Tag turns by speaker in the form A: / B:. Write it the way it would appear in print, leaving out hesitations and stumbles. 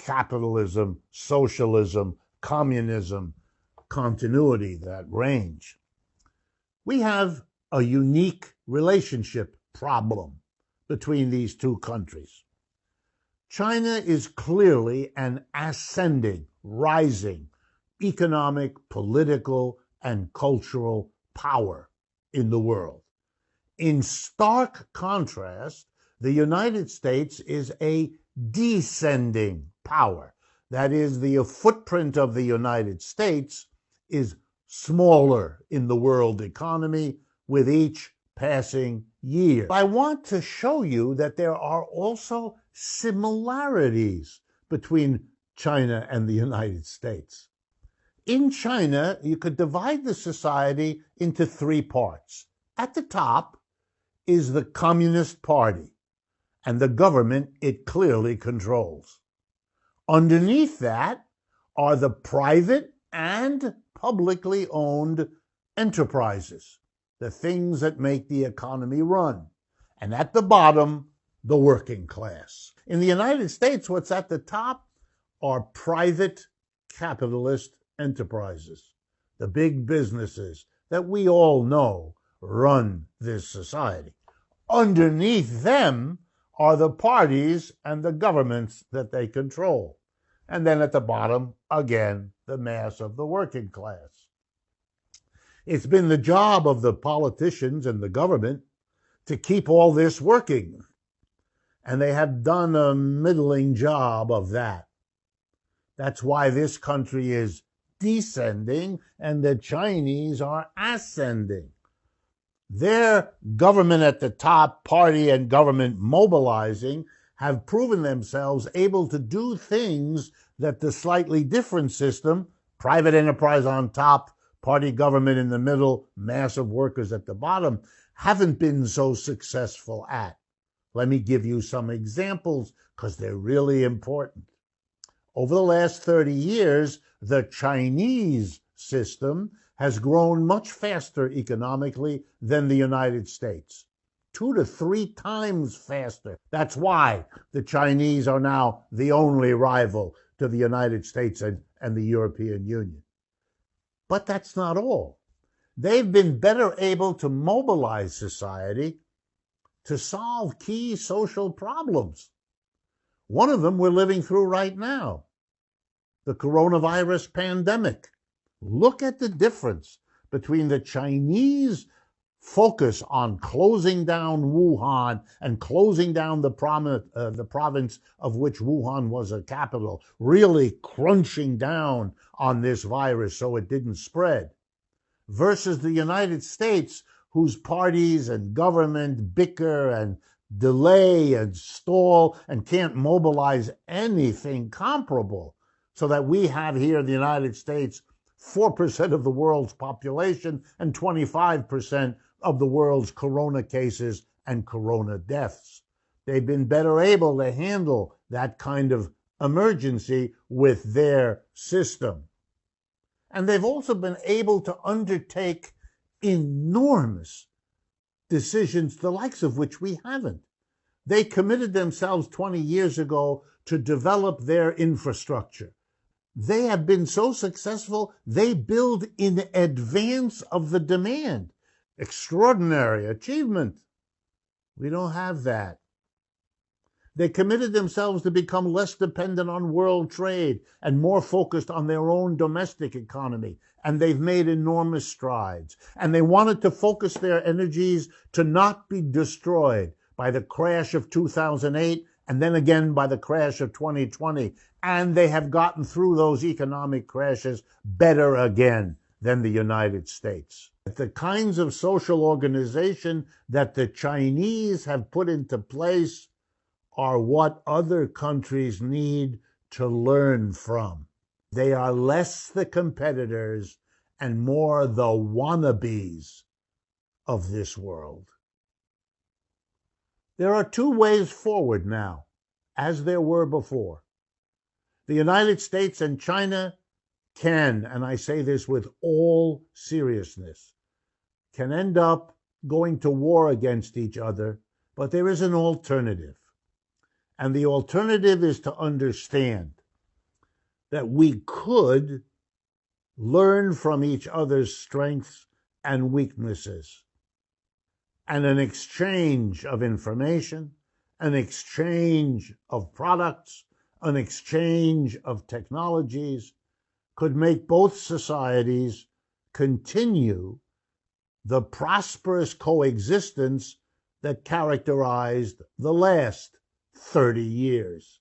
A: capitalism, socialism, communism, continuity, that range. We have a unique relationship problem between these two countries. China is clearly an ascending, rising economic, political, and cultural power in the world. In stark contrast, the United States is a descending power. That is, the footprint of the United States is smaller in the world economy with each passing year. I want to show you that there are also similarities between China and the United States. In China, you could divide the society into three parts. At the top is the Communist Party and the government it clearly controls. Underneath that are the private and publicly owned enterprises, the things that make the economy run. And at the bottom, the working class. In the United States, what's at the top are private capitalist enterprises, the big businesses that we all know run this society. Underneath them are the parties and the governments that they control. And then at the bottom, again, the mass of the working class. It's been the job of the politicians and the government to keep all this working. And they have done a middling job of that. That's why this country is descending and the Chinese are ascending. Their government at the top, party and government mobilizing, have proven themselves able to do things that the slightly different system, private enterprise on top, party government in the middle, mass of workers at the bottom, haven't been so successful at. Let me give you some examples because they're really important. Over the last 30 years, the Chinese system has grown much faster economically than the United States. 2 to 3 times faster. That's why the Chinese are now the only rival to the United States and the European Union. But that's not all. They've been better able to mobilize society to solve key social problems. One of them we're living through right now, the coronavirus pandemic. Look at the difference between the Chinese focus on closing down Wuhan and closing down the province of which Wuhan was a capital, really crunching down on this virus so it didn't spread, versus the United States, whose parties and government bicker and delay and stall and can't mobilize anything comparable, so that we have here in the United States 4% of the world's population and 25% of the world's corona cases and corona deaths. They've been better able to handle that kind of emergency with their system. And they've also been able to undertake enormous decisions, the likes of which we haven't. They committed themselves 20 years ago to develop their infrastructure. They have been so successful, they build in advance of the demand. Extraordinary achievement. We don't have that. They committed themselves to become less dependent on world trade and more focused on their own domestic economy. And they've made enormous strides. And they wanted to focus their energies to not be destroyed by the crash of 2008 and then again by the crash of 2020. And they have gotten through those economic crashes better again than the United States. The kinds of social organization that the Chinese have put into place are what other countries need to learn from. They are less the competitors and more the wannabes of this world. There are 2 ways forward now, as there were before. The United States and China can, and I say this with all seriousness, can end up going to war against each other, but there is an alternative. And the alternative is to understand that we could learn from each other's strengths and weaknesses, and an exchange of information, an exchange of products, an exchange of technologies could make both societies continue the prosperous coexistence that characterized the last 30 years.